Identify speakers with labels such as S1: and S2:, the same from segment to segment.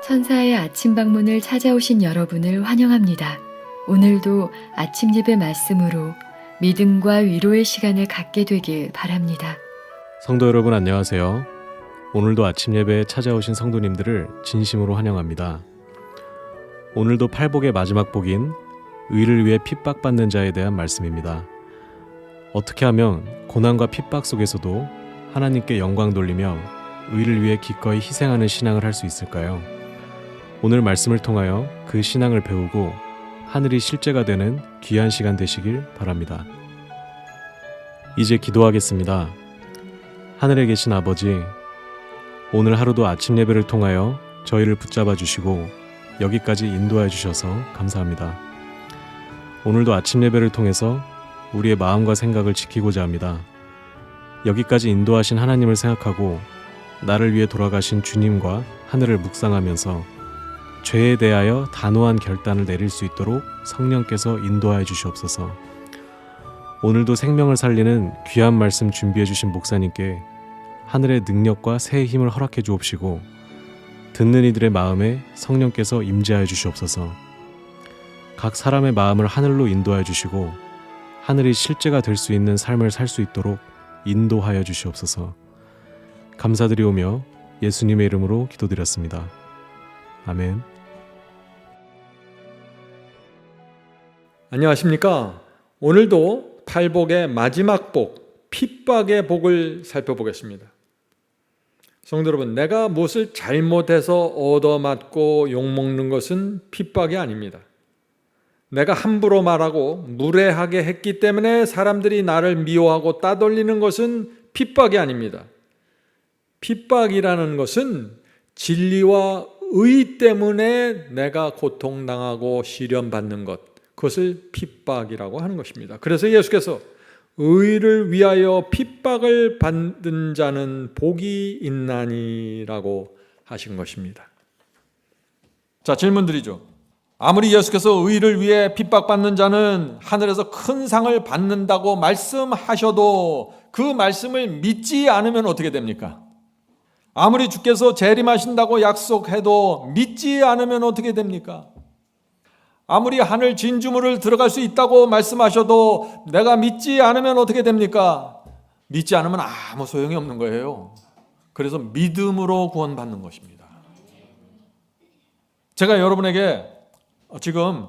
S1: 천사의 아침 방문을 찾아오신 여러분을 환영합니다. 오늘도 아침 예배 말씀으로 믿음과 위로의 시간을 갖게 되길 바랍니다.
S2: 성도 여러분 안녕하세요. 오늘도 아침 예배에 찾아오신 성도님들을 진심으로 환영합니다. 오늘도 팔복의 마지막 복인 의를 위해 핍박받는 자에 대한 말씀입니다. 어떻게 하면 고난과 핍박 속에서도 하나님께 영광 돌리며 의를 위해 기꺼이 희생하는 신앙을 할 수 있을까요? 오늘 말씀을 통하여 그 신앙을 배우고 하늘이 실제가 되는 귀한 시간 되시길 바랍니다. 이제 기도하겠습니다. 하늘에 계신 아버지, 오늘 하루도 아침 예배를 통하여 저희를 붙잡아 주시고 여기까지 인도해 주셔서 감사합니다. 오늘도 아침 예배를 통해서 우리의 마음과 생각을 지키고자 합니다. 여기까지 인도하신 하나님을 생각하고 나를 위해 돌아가신 주님과 하늘을 묵상하면서 죄에 대하여 단호한 결단을 내릴 수 있도록 성령께서 인도하여 주시옵소서. 오늘도 생명을 살리는 귀한 말씀 준비해 주신 목사님께 하늘의 능력과 새의 힘을 허락해 주옵시고 듣는 이들의 마음에 성령께서 임재하여 주시옵소서. 각 사람의 마음을 하늘로 인도하여 주시고 하늘이 실제가 될 수 있는 삶을 살 수 있도록 인도하여 주시옵소서. 감사드리오며 예수님의 이름으로 기도드렸습니다. 아멘.
S3: 안녕하십니까? 오늘도 팔복의 마지막 복, 핍박의 복을 살펴보겠습니다. 성도 여러분, 내가 무엇을 잘못해서 얻어맞고 욕먹는 것은 핍박이 아닙니다. 내가 함부로 말하고 무례하게 했기 때문에 사람들이 나를 미워하고 따돌리는 것은 핍박이 아닙니다. 핍박이라는 것은 진리와 의 때문에 내가 고통당하고 시련받는 것, 그것을 핍박이라고 하는 것입니다. 그래서 예수께서 의를 위하여 핍박을 받는 자는 복이 있나니라고 하신 것입니다. 자, 질문 드리죠. 아무리 예수께서 의를 위해 핍박받는 자는 하늘에서 큰 상을 받는다고 말씀하셔도 그 말씀을 믿지 않으면 어떻게 됩니까? 아무리 주께서 재림하신다고 약속해도 믿지 않으면 어떻게 됩니까? 아무리 하늘 진주물을 들어갈 수 있다고 말씀하셔도 내가 믿지 않으면 어떻게 됩니까? 믿지 않으면 아무 소용이 없는 거예요. 그래서 믿음으로 구원받는 것입니다. 제가 여러분에게 지금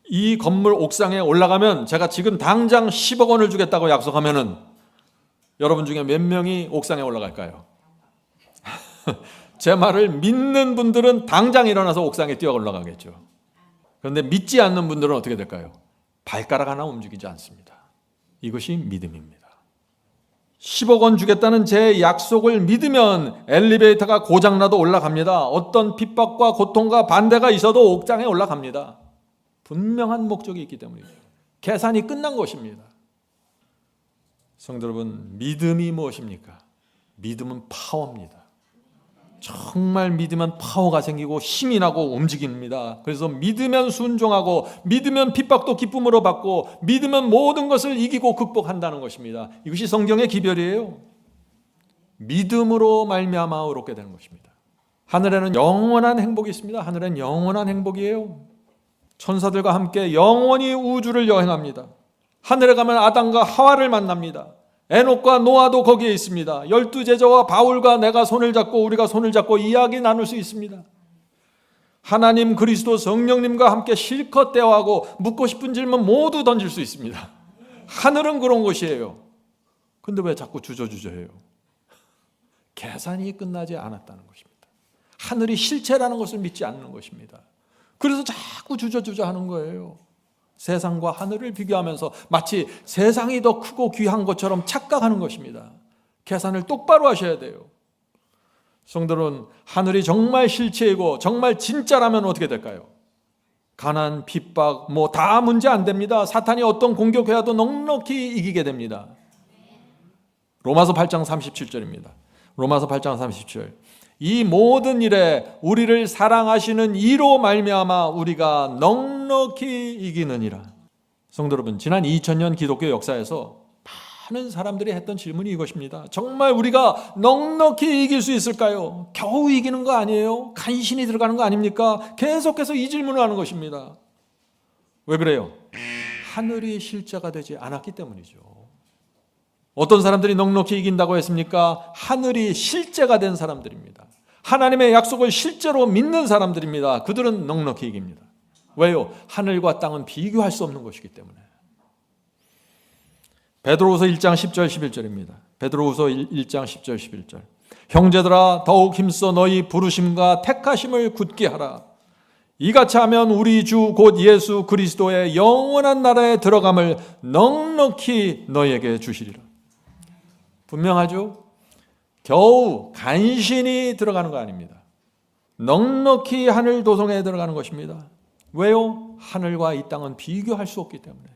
S3: 이 건물 옥상에 올라가면 제가 지금 당장 10억 원을 주겠다고 약속하면은 여러분 중에 몇 명이 옥상에 올라갈까요? 제 말을 믿는 분들은 당장 일어나서 옥상에 뛰어 올라가겠죠. 그런데 믿지 않는 분들은 어떻게 될까요? 발가락 하나 움직이지 않습니다. 이것이 믿음입니다. 10억 원 주겠다는 제 약속을 믿으면 엘리베이터가 고장나도 올라갑니다. 어떤 핍박과 고통과 반대가 있어도 옥상에 올라갑니다. 분명한 목적이 있기 때문이죠. 계산이 끝난 것입니다. 성도 여러분, 믿음이 무엇입니까? 믿음은 파워입니다. 정말 믿으면 파워가 생기고 힘이 나고 움직입니다. 그래서 믿으면 순종하고 믿으면 핍박도 기쁨으로 받고 믿으면 모든 것을 이기고 극복한다는 것입니다. 이것이 성경의 기별이에요. 믿음으로 말미암아 얻게 되는 것입니다. 하늘에는 영원한 행복이 있습니다. 하늘엔 영원한 행복이에요. 천사들과 함께 영원히 우주를 여행합니다. 하늘에 가면 아담과 하와를 만납니다. 에녹과 노아도 거기에 있습니다. 12제자와 바울과 내가 손을 잡고 우리가 손을 잡고 이야기 나눌 수 있습니다. 하나님 그리스도 성령님과 함께 실컷 대화하고 묻고 싶은 질문 모두 던질 수 있습니다. 하늘은 그런 곳이에요. 근데 왜 자꾸 주저주저해요? 계산이 끝나지 않았다는 것입니다. 하늘이 실체라는 것을 믿지 않는 것입니다. 그래서 자꾸 주저주저하는 거예요. 세상과 하늘을 비교하면서 마치 세상이 더 크고 귀한 것처럼 착각하는 것입니다. 계산을 똑바로 하셔야 돼요. 성도는 하늘이 정말 실체이고 정말 진짜라면 어떻게 될까요? 가난, 핍박 다 문제 안 됩니다. 사탄이 어떤 공격해도 넉넉히 이기게 됩니다. 로마서 8장 37절입니다. 로마서 8장 37절. 이 모든 일에 우리를 사랑하시는 이로 말미암아 우리가 넉넉히 이기느니라. 성도 여러분, 지난 2000년 기독교 역사에서 많은 사람들이 했던 질문이 이것입니다. 정말 우리가 넉넉히 이길 수 있을까요? 겨우 이기는 거 아니에요? 간신히 들어가는 거 아닙니까? 계속해서 이 질문을 하는 것입니다. 왜 그래요? 하늘이 실제가 되지 않았기 때문이죠. 어떤 사람들이 넉넉히 이긴다고 했습니까? 하늘이 실제가 된 사람들입니다. 하나님의 약속을 실제로 믿는 사람들입니다. 그들은 넉넉히 이깁니다. 왜요? 하늘과 땅은 비교할 수 없는 것이기 때문에. 베드로후서 1장 10절 11절입니다. 베드로후서 1장 10절 11절. 형제들아 더욱 힘써 너희 부르심과 택하심을 굳게 하라. 이같이 하면 우리 주 곧 예수 그리스도의 영원한 나라에 들어감을 넉넉히 너희에게 주시리라. 분명하죠? 겨우 간신히 들어가는 거 아닙니다. 넉넉히 하늘 도성에 들어가는 것입니다. 왜요? 하늘과 이 땅은 비교할 수 없기 때문에.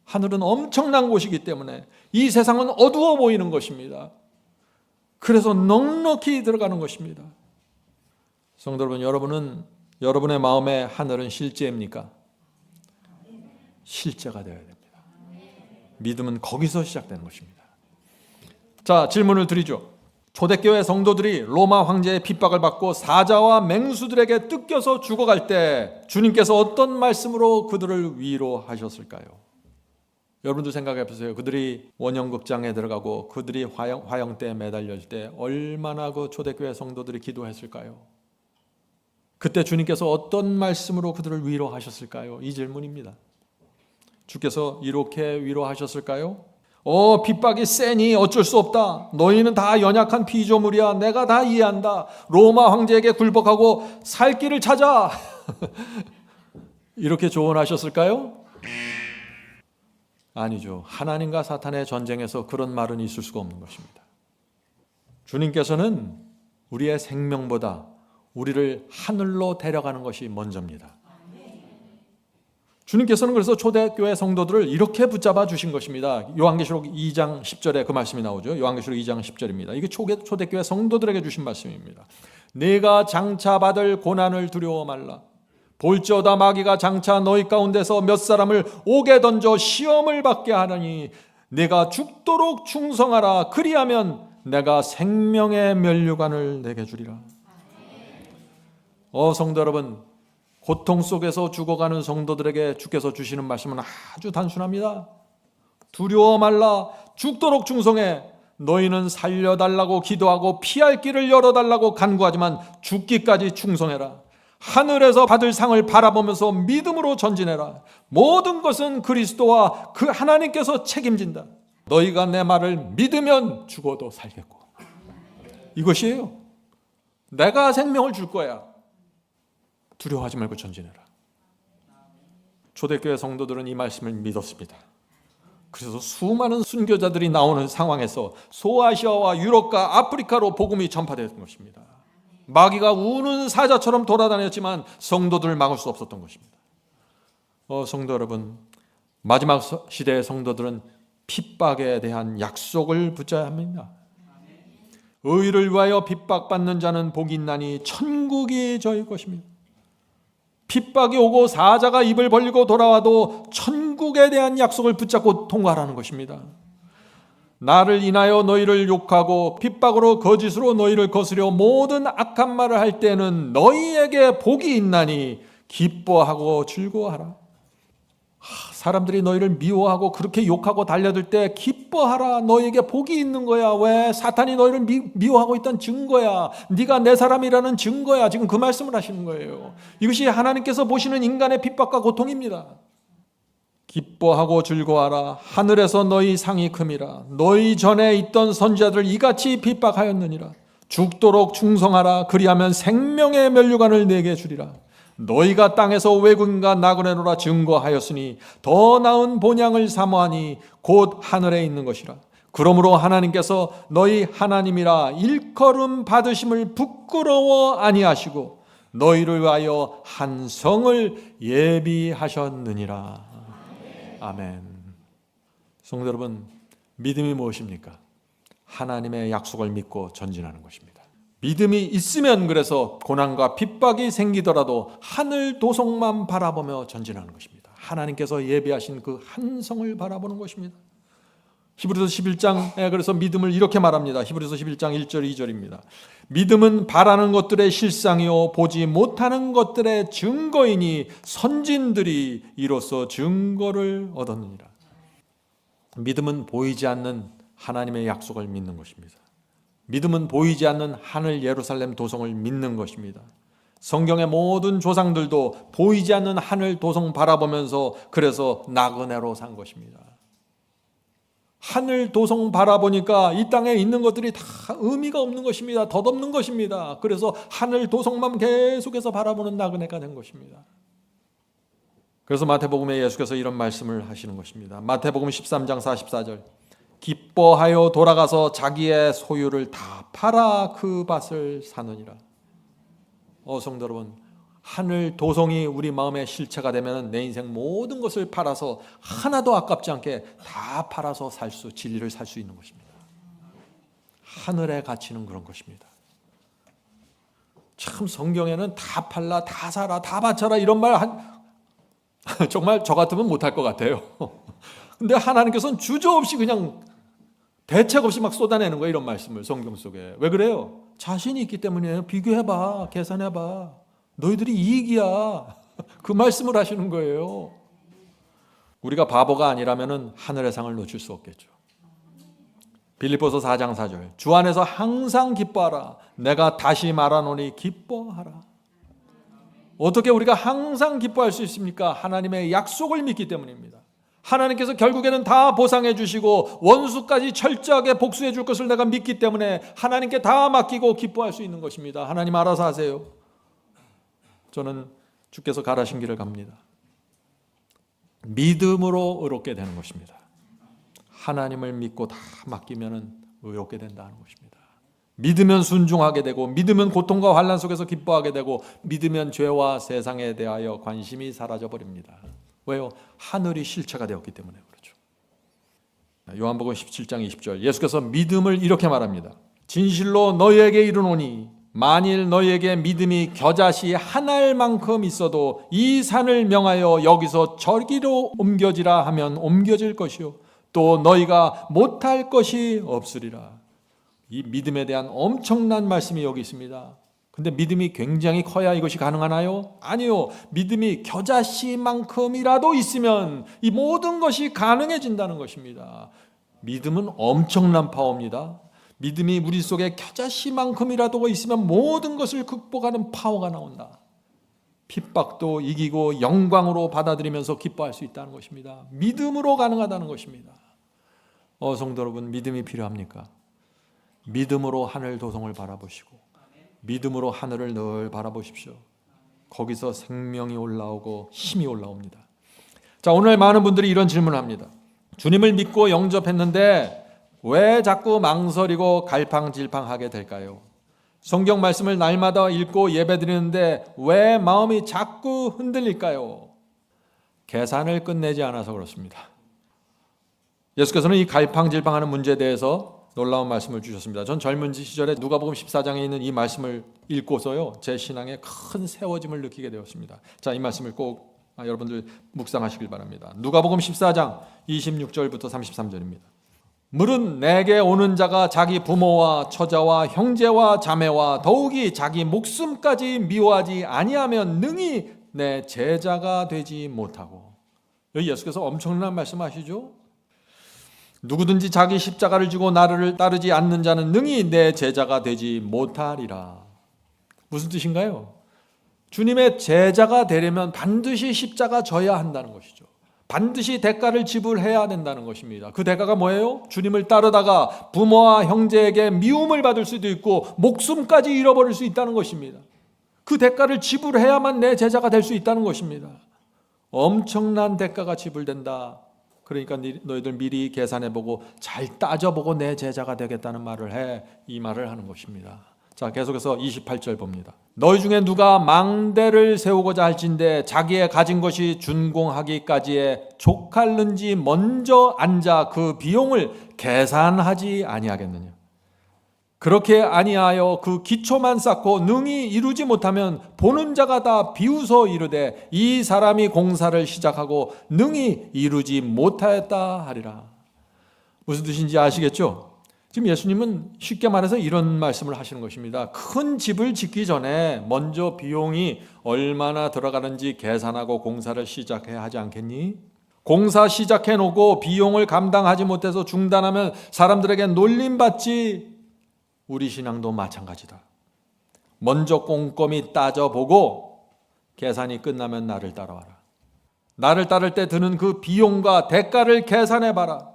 S3: 하늘은 엄청난 곳이기 때문에 이 세상은 어두워 보이는 것입니다. 그래서 넉넉히 들어가는 것입니다. 성도 여러분, 여러분의 마음의 하늘은 실제입니까? 실제가 되어야 됩니다. 믿음은 거기서 시작되는 것입니다. 자, 질문을 드리죠. 초대교회 성도들이 로마 황제의 핍박을 받고 사자와 맹수들에게 뜯겨서 죽어갈 때 주님께서 어떤 말씀으로 그들을 위로하셨을까요? 여러분도 생각해 보세요. 그들이 원형극장에 들어가고 그들이 화형대에 매달릴 때 얼마나 그 초대교회 성도들이 기도했을까요? 그때 주님께서 어떤 말씀으로 그들을 위로하셨을까요? 이 질문입니다. 주께서 이렇게 위로하셨을까요? 핍박이 세니 어쩔 수 없다. 너희는 다 연약한 피조물이야. 내가 다 이해한다. 로마 황제에게 굴복하고 살 길을 찾아. 이렇게 조언하셨을까요? 아니죠. 하나님과 사탄의 전쟁에서 그런 말은 있을 수가 없는 것입니다. 주님께서는 우리의 생명보다 우리를 하늘로 데려가는 것이 먼저입니다. 주님께서는 그래서 초대교회 성도들을 이렇게 붙잡아 주신 것입니다. 요한계시록 2장 10절에 그 말씀이 나오죠. 요한계시록 2장 10절입니다. 이게 초대교회 성도들에게 주신 말씀입니다. 네가 장차 받을 고난을 두려워 말라. 볼지어다 마귀가 장차 너희 가운데서 몇 사람을 옥에 던져 시험을 받게 하느니 네가 죽도록 충성하라. 그리하면 내가 생명의 면류관을 내게 주리라. 성도 여러분, 고통 속에서 죽어가는 성도들에게 주께서 주시는 말씀은 아주 단순합니다. 두려워 말라. 죽도록 충성해. 너희는 살려달라고 기도하고 피할 길을 열어달라고 간구하지만 죽기까지 충성해라. 하늘에서 받을 상을 바라보면서 믿음으로 전진해라. 모든 것은 그리스도와 그 하나님께서 책임진다. 너희가 내 말을 믿으면 죽어도 살겠고. 이것이에요. 내가 생명을 줄 거야. 두려워하지 말고 전진해라. 초대교회 성도들은 이 말씀을 믿었습니다. 그래서 수많은 순교자들이 나오는 상황에서 소아시아와 유럽과 아프리카로 복음이 전파되었던 것입니다. 마귀가 우는 사자처럼 돌아다녔지만 성도들을 막을 수 없었던 것입니다. 성도 여러분, 마지막 시대의 성도들은 핍박에 대한 약속을 붙잡아야 합니다. 의를 위하여 핍박받는 자는 복이 있나니 천국이 저희 것입니다. 핍박이 오고 사자가 입을 벌리고 돌아와도 천국에 대한 약속을 붙잡고 통과하라는 것입니다. 나를 인하여 너희를 욕하고 핍박으로 거짓으로 너희를 거스려 모든 악한 말을 할 때는 너희에게 복이 있나니 기뻐하고 즐거워하라. 사람들이 너희를 미워하고 그렇게 욕하고 달려들 때 기뻐하라. 너희에게 복이 있는 거야. 왜? 사탄이 너희를 미워하고 있던 증거야. 네가 내 사람이라는 증거야. 지금 그 말씀을 하시는 거예요. 이것이 하나님께서 보시는 인간의 핍박과 고통입니다. 기뻐하고 즐거워하라. 하늘에서 너희 상이 큼이라. 너희 전에 있던 선지자들 이같이 핍박하였느니라. 죽도록 충성하라. 그리하면 생명의 면류관을 내게 주리라. 너희가 땅에서 외국인과 나그네로라 증거하였으니 더 나은 본향을 사모하니 곧 하늘에 있는 것이라. 그러므로 하나님께서 너희 하나님이라 일컬음 받으심을 부끄러워 아니하시고 너희를 위하여 한 성을 예비하셨느니라. 아멘. 성도 여러분, 믿음이 무엇입니까? 하나님의 약속을 믿고 전진하는 것입니다. 믿음이 있으면 그래서 고난과 핍박이 생기더라도 하늘 도성만 바라보며 전진하는 것입니다. 하나님께서 예비하신 그 한 성을 바라보는 것입니다. 히브리서 11장에 그래서 믿음을 이렇게 말합니다. 히브리서 11장 1절 2절입니다. 믿음은 바라는 것들의 실상이요 보지 못하는 것들의 증거이니 선진들이 이로써 증거를 얻었느니라. 믿음은 보이지 않는 하나님의 약속을 믿는 것입니다. 믿음은 보이지 않는 하늘 예루살렘 도성을 믿는 것입니다. 성경의 모든 조상들도 보이지 않는 하늘 도성 바라보면서 그래서 나그네로 산 것입니다. 하늘 도성 바라보니까 이 땅에 있는 것들이 다 의미가 없는 것입니다. 덧없는 것입니다. 그래서 하늘 도성만 계속해서 바라보는 나그네가 된 것입니다. 그래서 마태복음에 예수께서 이런 말씀을 하시는 것입니다. 마태복음 13장 44절 기뻐하여 돌아가서 자기의 소유를 다 팔아 그 밭을 사느니라. 성도 여러분, 하늘 도성이 우리 마음의 실체가 되면 내 인생 모든 것을 팔아서 하나도 아깝지 않게 다 팔아서 진리를 살 수 있는 것입니다. 하늘의 가치는 그런 것입니다. 참 성경에는 다 팔라, 다 사라, 다 바쳐라 이런 말 정말 저 같으면 못할 것 같아요. 근데 하나님께서는 주저없이 그냥 대책 없이 막 쏟아내는 거예요. 이런 말씀을 성경 속에. 왜 그래요? 자신이 있기 때문이에요. 비교해봐, 계산해봐. 너희들이 이익이야. 그 말씀을 하시는 거예요. 우리가 바보가 아니라면 하늘의 상을 놓칠 수 없겠죠. 빌립보서 4장 4절 주 안에서 항상 기뻐하라. 내가 다시 말하노니 기뻐하라. 어떻게 우리가 항상 기뻐할 수 있습니까? 하나님의 약속을 믿기 때문입니다. 하나님께서 결국에는 다 보상해 주시고 원수까지 철저하게 복수해 줄 것을 내가 믿기 때문에 하나님께 다 맡기고 기뻐할 수 있는 것입니다. 하나님 알아서 하세요. 저는 주께서 가라신 길을 갑니다. 믿음으로 의롭게 되는 것입니다. 하나님을 믿고 다 맡기면 의롭게 된다는 것입니다. 믿으면 순종하게 되고 믿으면 고통과 환난 속에서 기뻐하게 되고 믿으면 죄와 세상에 대하여 관심이 사라져버립니다. 왜요? 하늘이 실체가 되었기 때문에 그렇죠. 요한복음 17장 20절 예수께서 믿음을 이렇게 말합니다. 진실로 너희에게 이르노니 만일 너희에게 믿음이 겨자씨 한 알만큼 있어도 이 산을 명하여 여기서 저기로 옮겨지라 하면 옮겨질 것이요 또 너희가 못할 것이 없으리라. 이 믿음에 대한 엄청난 말씀이 여기 있습니다. 근데 믿음이 굉장히 커야 이것이 가능하나요? 아니요. 믿음이 겨자씨만큼이라도 있으면 이 모든 것이 가능해진다는 것입니다. 믿음은 엄청난 파워입니다. 믿음이 우리 속에 겨자씨만큼이라도 있으면 모든 것을 극복하는 파워가 나온다. 핍박도 이기고 영광으로 받아들이면서 기뻐할 수 있다는 것입니다. 믿음으로 가능하다는 것입니다. 성도 여러분, 믿음이 필요합니까? 믿음으로 하늘 도성을 바라보시고 믿음으로 하늘을 늘 바라보십시오. 거기서 생명이 올라오고 힘이 올라옵니다. 자, 오늘 많은 분들이 이런 질문을 합니다. 주님을 믿고 영접했는데 왜 자꾸 망설이고 갈팡질팡하게 될까요? 성경 말씀을 날마다 읽고 예배드리는데 왜 마음이 자꾸 흔들릴까요? 계산을 끝내지 않아서 그렇습니다. 예수께서는 이 갈팡질팡하는 문제에 대해서 놀라운 말씀을 주셨습니다. 전 젊은 시절에 누가복음 14장에 있는 이 말씀을 읽고서요, 제 신앙에 큰 세워짐을 느끼게 되었습니다. 자, 이 말씀을 꼭 여러분들 묵상하시길 바랍니다. 누가복음 14장 26절부터 33절입니다. 물은 내게 오는 자가 자기 부모와 처자와 형제와 자매와 더욱이 자기 목숨까지 미워하지 아니하면 능히 내 제자가 되지 못하고. 여기 예수께서 엄청난 말씀하시죠. 누구든지 자기 십자가를 지고 나를 따르지 않는 자는 능히 내 제자가 되지 못하리라. 무슨 뜻인가요? 주님의 제자가 되려면 반드시 십자가 져야 한다는 것이죠. 반드시 대가를 지불해야 된다는 것입니다. 그 대가가 뭐예요? 주님을 따르다가 부모와 형제에게 미움을 받을 수도 있고 목숨까지 잃어버릴 수 있다는 것입니다. 그 대가를 지불해야만 내 제자가 될 수 있다는 것입니다. 엄청난 대가가 지불된다. 그러니까 너희들 미리 계산해보고 잘 따져보고 내 제자가 되겠다는 말을 해. 이 말을 하는 것입니다. 자, 계속해서 28절 봅니다. 너희 중에 누가 망대를 세우고자 할진대 자기의 가진 것이 준공하기까지에 족할는지 먼저 앉아 그 비용을 계산하지 아니하겠느냐. 그렇게 아니하여 그 기초만 쌓고 능히 이루지 못하면 보는 자가 다 비웃어 이르되 이 사람이 공사를 시작하고 능히 이루지 못하였다 하리라. 무슨 뜻인지 아시겠죠? 지금 예수님은 쉽게 말해서 이런 말씀을 하시는 것입니다. 큰 집을 짓기 전에 먼저 비용이 얼마나 들어가는지 계산하고 공사를 시작해야 하지 않겠니? 공사 시작해 놓고 비용을 감당하지 못해서 중단하면 사람들에게 놀림받지. 우리 신앙도 마찬가지다. 먼저 꼼꼼히 따져보고 계산이 끝나면 나를 따라와라. 나를 따를 때 드는 그 비용과 대가를 계산해봐라.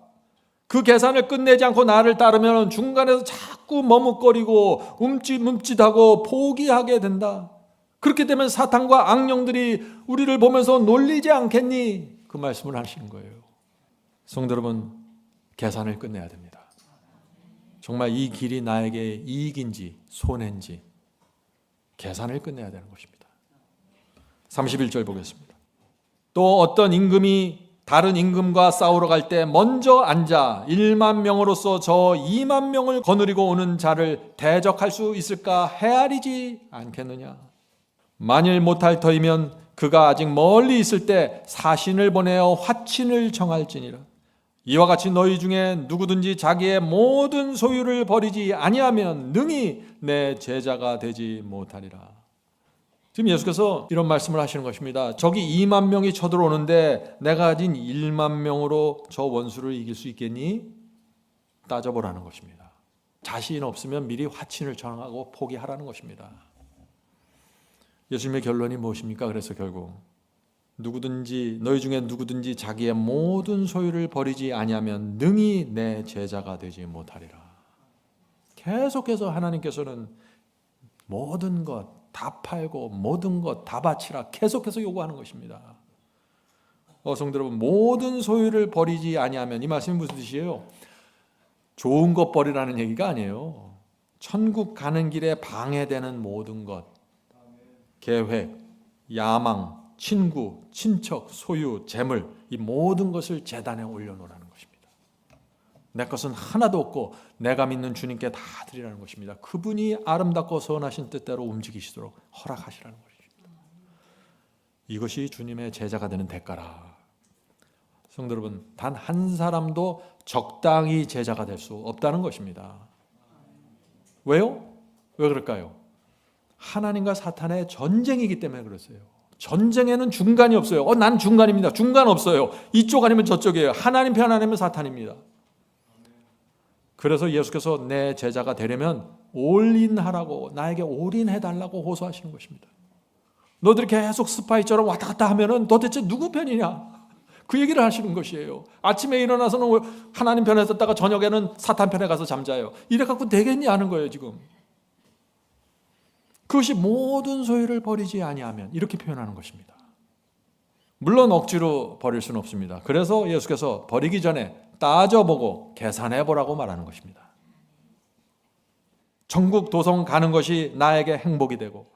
S3: 그 계산을 끝내지 않고 나를 따르면 중간에서 자꾸 머뭇거리고 움찔움찔하고 포기하게 된다. 그렇게 되면 사탄과 악령들이 우리를 보면서 놀리지 않겠니? 그 말씀을 하시는 거예요. 성도 여러분, 계산을 끝내야 됩니다. 정말 이 길이 나에게 이익인지 손해인지 계산을 끝내야 되는 것입니다. 31절 보겠습니다. 또 어떤 임금이 다른 임금과 싸우러 갈 때 먼저 앉아 1만 명으로서 저 2만 명을 거느리고 오는 자를 대적할 수 있을까 헤아리지 않겠느냐. 만일 못할 터이면 그가 아직 멀리 있을 때 사신을 보내어 화친을 정할지니라. 이와 같이 너희 중에 누구든지 자기의 모든 소유를 버리지 아니하면 능히 내 제자가 되지 못하리라. 지금 예수께서 이런 말씀을 하시는 것입니다. 저기 2만 명이 쳐들어오는데 내가 가진 1만 명으로 저 원수를 이길 수 있겠니? 따져보라는 것입니다. 자신 없으면 미리 화친을 정하고 포기하라는 것입니다. 예수님의 결론이 무엇입니까? 그래서 결국 너희 중에 누구든지 자기의 모든 소유를 버리지 아니하면 능히 내 제자가 되지 못하리라. 계속해서 하나님께서는 모든 것 다 팔고 모든 것 다 바치라 계속해서 요구하는 것입니다. 성도 여러분, 모든 소유를 버리지 아니하면 이 말씀이 무슨 뜻이에요? 좋은 것 버리라는 얘기가 아니에요. 천국 가는 길에 방해되는 모든 것, 계획, 야망, 친구, 친척, 소유, 재물, 이 모든 것을 제단에 올려놓으라는 것입니다. 내 것은 하나도 없고 내가 믿는 주님께 다 드리라는 것입니다. 그분이 아름답고 선하신 뜻대로 움직이시도록 허락하시라는 것입니다. 이것이 주님의 제자가 되는 대가라. 성도 여러분, 단 한 사람도 적당히 제자가 될 수 없다는 것입니다. 왜요? 왜 그럴까요? 하나님과 사탄의 전쟁이기 때문에 그랬어요. 전쟁에는 중간이 없어요. 난 중간입니다. 중간 없어요. 이쪽 아니면 저쪽이에요. 하나님 편 아니면 사탄입니다. 그래서 예수께서 내 제자가 되려면 올인하라고, 나에게 올인해달라고 호소하시는 것입니다. 너들이 계속 스파이처럼 왔다 갔다 하면은 도대체 누구 편이냐? 그 얘기를 하시는 것이에요. 아침에 일어나서는 하나님 편에 섰다가 저녁에는 사탄 편에 가서 잠자요. 이래 갖고 되겠니 하는 거예요, 지금. 그것이 모든 소유를 버리지 아니하면 이렇게 표현하는 것입니다. 물론 억지로 버릴 수는 없습니다. 그래서 예수께서 버리기 전에 따져보고 계산해보라고 말하는 것입니다. 천국 도성 가는 것이 나에게 행복이 되고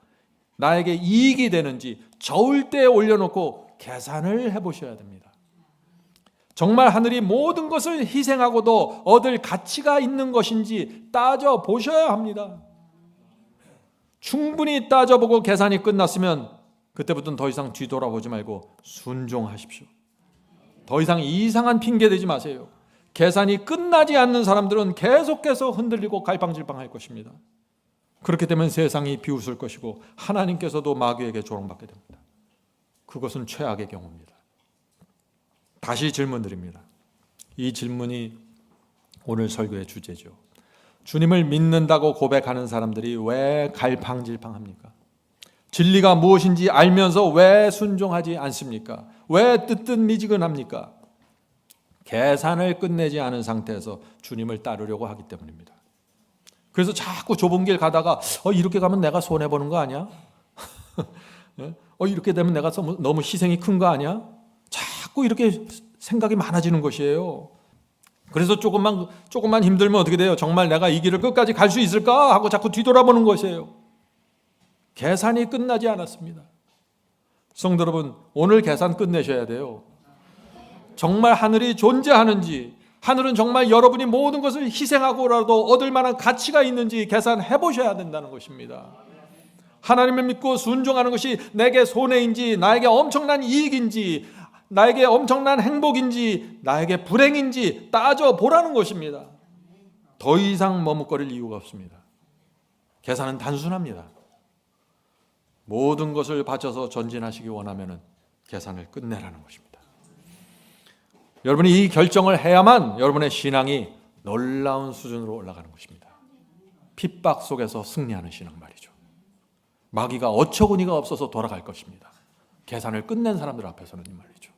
S3: 나에게 이익이 되는지 저울대에 올려놓고 계산을 해보셔야 됩니다. 정말 하늘이 모든 것을 희생하고도 얻을 가치가 있는 것인지 따져보셔야 합니다. 충분히 따져보고 계산이 끝났으면 그때부터는 더 이상 뒤돌아보지 말고 순종하십시오. 더 이상 이상한 핑계 대지 마세요. 계산이 끝나지 않는 사람들은 계속해서 흔들리고 갈팡질팡할 것입니다. 그렇게 되면 세상이 비웃을 것이고 하나님께서도 마귀에게 조롱받게 됩니다. 그것은 최악의 경우입니다. 다시 질문드립니다. 이 질문이 오늘 설교의 주제죠. 주님을 믿는다고 고백하는 사람들이 왜 갈팡질팡합니까? 진리가 무엇인지 알면서 왜 순종하지 않습니까? 왜 뜨뜻미지근합니까? 계산을 끝내지 않은 상태에서 주님을 따르려고 하기 때문입니다. 그래서 자꾸 좁은 길 가다가 이렇게 가면 내가 손해보는 거 아니야? 이렇게 되면 내가 너무 희생이 큰 거 아니야? 자꾸 이렇게 생각이 많아지는 것이에요. 그래서 조금만 힘들면 어떻게 돼요? 정말 내가 이 길을 끝까지 갈 수 있을까? 하고 자꾸 뒤돌아보는 것이에요. 계산이 끝나지 않았습니다. 성도 여러분, 오늘 계산 끝내셔야 돼요. 정말 하늘이 존재하는지, 하늘은 정말 여러분이 모든 것을 희생하고라도 얻을 만한 가치가 있는지 계산해 보셔야 된다는 것입니다. 하나님을 믿고 순종하는 것이 내게 손해인지 나에게 엄청난 이익인지 나에게 엄청난 행복인지 나에게 불행인지 따져보라는 것입니다. 더 이상 머뭇거릴 이유가 없습니다. 계산은 단순합니다. 모든 것을 바쳐서 전진하시기 원하면 계산을 끝내라는 것입니다. 여러분이 이 결정을 해야만 여러분의 신앙이 놀라운 수준으로 올라가는 것입니다. 핍박 속에서 승리하는 신앙 말이죠. 마귀가 어처구니가 없어서 돌아갈 것입니다. 계산을 끝낸 사람들 앞에서는 말이죠.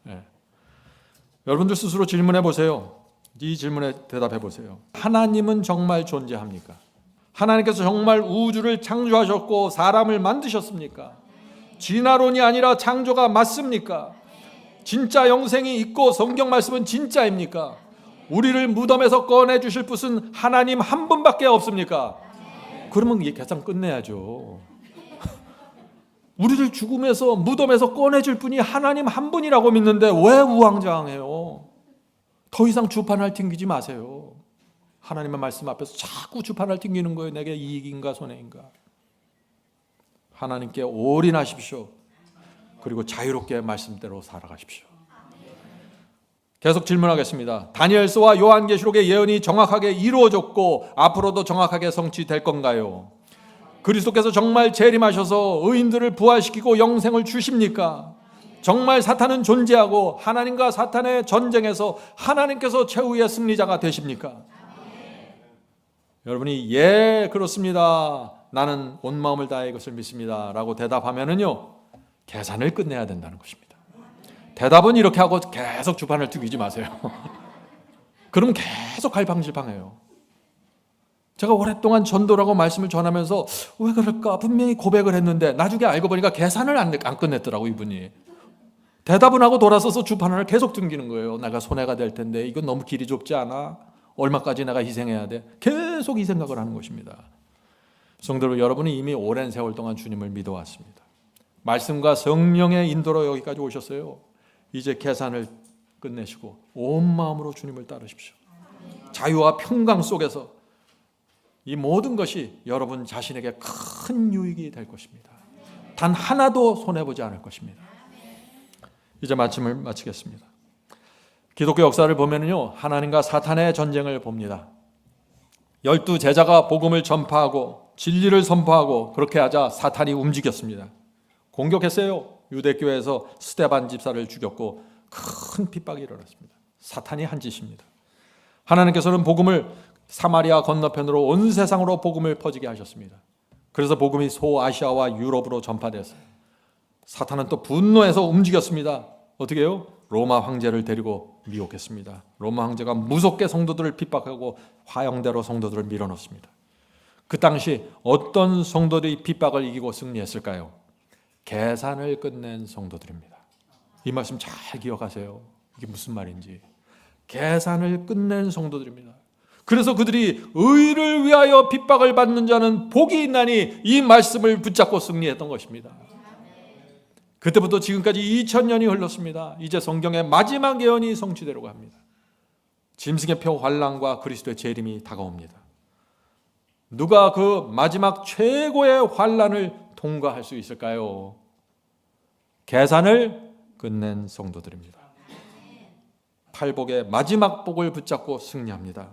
S3: 예. 여러분들 스스로 질문해 보세요. 이 질문에 대답해 보세요. 하나님은 정말 존재합니까? 하나님께서 정말 우주를 창조하셨고 사람을 만드셨습니까? 진화론이 아니라 창조가 맞습니까? 진짜 영생이 있고 성경 말씀은 진짜입니까? 우리를 무덤에서 꺼내 주실 분은 하나님 한 분밖에 없습니까? 그러면 이 계산 끝내야죠. 우리를 죽음에서 무덤에서 꺼내줄 분이 하나님 한 분이라고 믿는데 왜 우왕좌왕해요? 더 이상 주판을 튕기지 마세요. 하나님의 말씀 앞에서 자꾸 주판을 튕기는 거예요. 내게 이익인가 손해인가. 하나님께 올인하십시오. 그리고 자유롭게 말씀대로 살아가십시오. 계속 질문하겠습니다. 다니엘서와 요한계시록의 예언이 정확하게 이루어졌고 앞으로도 정확하게 성취될 건가요? 그리스도께서 정말 재림하셔서 의인들을 부활시키고 영생을 주십니까? 정말 사탄은 존재하고 하나님과 사탄의 전쟁에서 하나님께서 최후의 승리자가 되십니까? 여러분이 예 그렇습니다. 나는 온 마음을 다해 이것을 믿습니다. 라고 대답하면은요 계산을 끝내야 된다는 것입니다. 대답은 이렇게 하고 계속 주판을 튀기지 마세요. 그러면 계속 갈팡질팡해요. 제가 오랫동안 전도라고 말씀을 전하면서 왜 그럴까 분명히 고백을 했는데 나중에 알고 보니까 계산을 안 끝냈더라고 이분이. 대답은 하고 돌아서서 주판을 계속 튕기는 거예요. 내가 손해가 될 텐데 이건 너무 길이 좁지 않아? 얼마까지 내가 희생해야 돼? 계속 이 생각을 하는 것입니다. 성도들 여러분이 이미 오랜 세월 동안 주님을 믿어왔습니다. 말씀과 성령의 인도로 여기까지 오셨어요. 이제 계산을 끝내시고 온 마음으로 주님을 따르십시오. 자유와 평강 속에서 이 모든 것이 여러분 자신에게 큰 유익이 될 것입니다. 단 하나도 손해보지 않을 것입니다. 이제 말씀을 마치겠습니다. 기독교 역사를 보면요 하나님과 사탄의 전쟁을 봅니다. 12 제자가 복음을 전파하고 진리를 선포하고 그렇게 하자 사탄이 움직였습니다. 공격했어요. 유대교회에서 스데반 집사를 죽였고 큰 핍박이 일어났습니다. 사탄이 한 짓입니다. 하나님께서는 복음을 사마리아 건너편으로 온 세상으로 복음을 퍼지게 하셨습니다. 그래서 복음이 소아시아와 유럽으로 전파됐어요. 사탄은 또 분노해서 움직였습니다. 어떻게 해요? 로마 황제를 데리고 미혹했습니다. 로마 황제가 무섭게 성도들을 핍박하고 화형대로 성도들을 밀어넣습니다. 그 당시 어떤 성도들이 핍박을 이기고 승리했을까요? 계산을 끝낸 성도들입니다. 이 말씀 잘 기억하세요. 이게 무슨 말인지. 계산을 끝낸 성도들입니다. 그래서 그들이 의를 위하여 핍박을 받는 자는 복이 있나니 이 말씀을 붙잡고 승리했던 것입니다. 그때부터 지금까지 2000년이 흘렀습니다. 이제 성경의 마지막 예언이 성취되려고 합니다. 짐승의 표 환난과 그리스도의 재림이 다가옵니다. 누가 그 마지막 최고의 환난을 통과할 수 있을까요? 계산을 끝낸 성도들입니다. 팔복의 마지막 복을 붙잡고 승리합니다.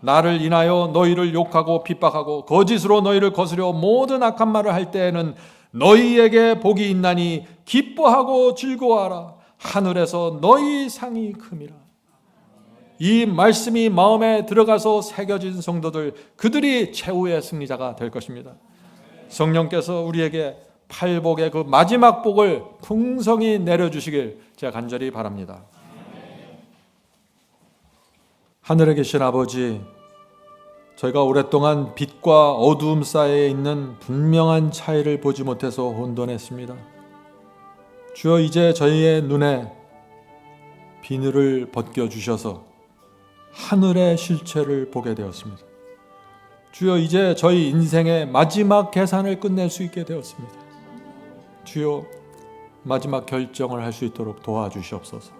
S3: 나를 인하여 너희를 욕하고 핍박하고 거짓으로 너희를 거스려 모든 악한 말을 할 때에는 너희에게 복이 있나니 기뻐하고 즐거워하라. 하늘에서 너희 상이 큼이라. 이 말씀이 마음에 들어가서 새겨진 성도들, 그들이 최후의 승리자가 될 것입니다. 성령께서 우리에게 팔복의 그 마지막 복을 풍성히 내려주시길 제가 간절히 바랍니다. 하늘에 계신 아버지, 저희가 오랫동안 빛과 어두움 사이에 있는 분명한 차이를 보지 못해서 혼돈했습니다. 주여, 이제 저희의 눈에 비늘을 벗겨주셔서 하늘의 실체를 보게 되었습니다. 주여, 이제 저희 인생의 마지막 계산을 끝낼 수 있게 되었습니다. 주여, 마지막 결정을 할 수 있도록 도와주시옵소서.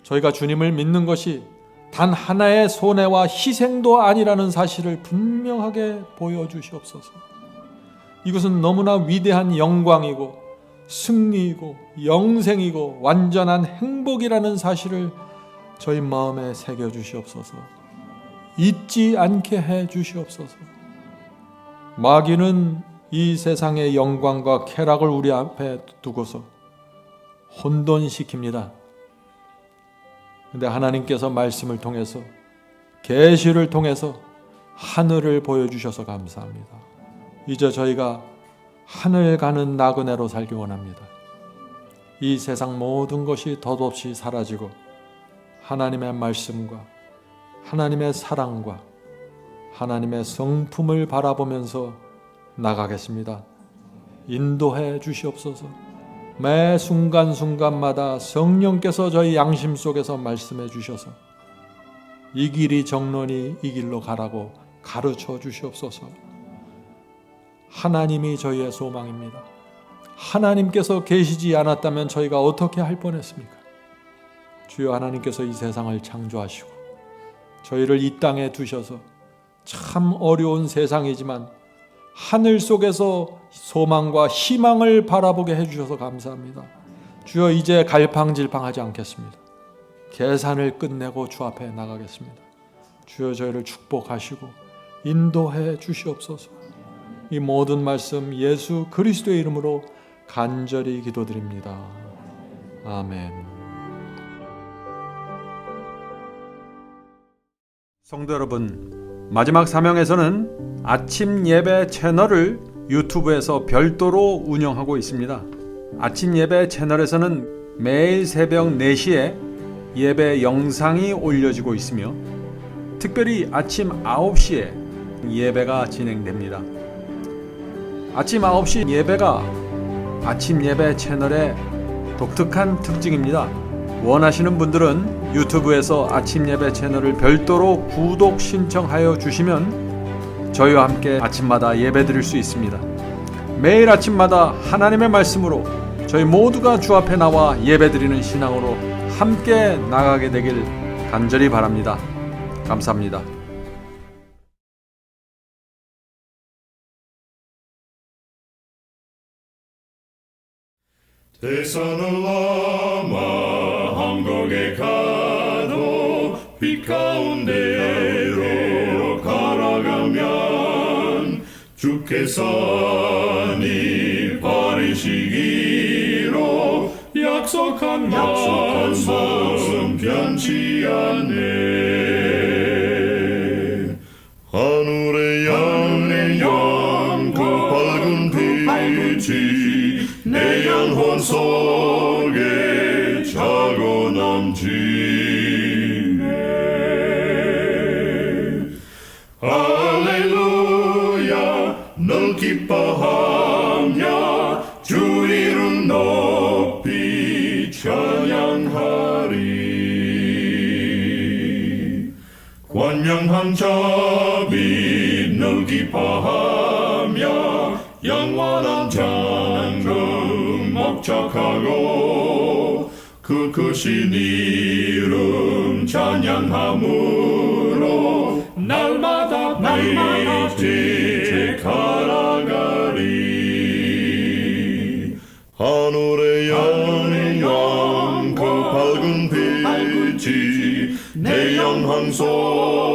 S3: 저희가 주님을 믿는 것이 단 하나의 손해와 희생도 아니라는 사실을 분명하게 보여주시옵소서. 이것은 너무나 위대한 영광이고 승리이고 영생이고 완전한 행복이라는 사실을 저희 마음에 새겨주시옵소서. 잊지 않게 해주시옵소서. 마귀는 이 세상의 영광과 쾌락을 우리 앞에 두고서 혼돈시킵니다. 그런데 하나님께서 말씀을 통해서, 계시를 통해서 하늘을 보여주셔서 감사합니다. 이제 저희가 하늘 가는 나그네로 살기 원합니다. 이 세상 모든 것이 덧없이 사라지고 하나님의 말씀과 하나님의 사랑과 하나님의 성품을 바라보면서 나가겠습니다. 인도해 주시옵소서. 매 순간순간마다 성령께서 저희 양심 속에서 말씀해 주셔서 이 길이 정론이 이 길로 가라고 가르쳐 주시옵소서. 하나님이 저희의 소망입니다. 하나님께서 계시지 않았다면 저희가 어떻게 할 뻔했습니까? 주여, 하나님께서 이 세상을 창조하시고 저희를 이 땅에 두셔서 참 어려운 세상이지만 하늘 속에서 소망과 희망을 바라보게 해주셔서 감사합니다. 주여, 이제 갈팡질팡하지 않겠습니다. 계산을 끝내고 주 앞에 나가겠습니다. 주여, 저희를 축복하시고 인도해 주시옵소서. 이 모든 말씀 예수 그리스도의 이름으로 간절히 기도드립니다. 아멘. 성도 여러분, 마지막 사명에서는 아침 예배 채널을 유튜브에서 별도로 운영하고 있습니다. 아침 예배 채널에서는 매일 새벽 4시에 예배 영상이 올려지고 있으며 특별히 아침 9시에 예배가 진행됩니다. 아침 9시 예배가 아침 예배 채널의 독특한 특징입니다. 원하시는 분들은 유튜브에서 아침 예배 채널을 별도로 구독 신청하여 주시면 저희와 함께 아침마다 예배 드릴 수 있습니다. 매일 아침마다 하나님의 말씀으로 저희 모두가 주 앞에 나와 예배 드리는 신앙으로 함께 나가게 되길 간절히 바랍니다. 감사합니다.
S4: 대산을 넘어 한국에 가도 빛 가운데로 걸어가면 주께서니 버리시기로 약속한 말씀 변치 않네. 하늘의 양 그 밝은 빛이 내 영혼 속에 차고 넘치네. 할렐루야, 널 기뻐하며 주 이름 높이 찬양하리. 권명한 자비 널 기뻐하며 영원한 장금 목적하고 그 크신 이름 찬양함으로 날마다 빛에 갈아가리. 하늘의 영광 그 밝은 빛이 내 영혼 속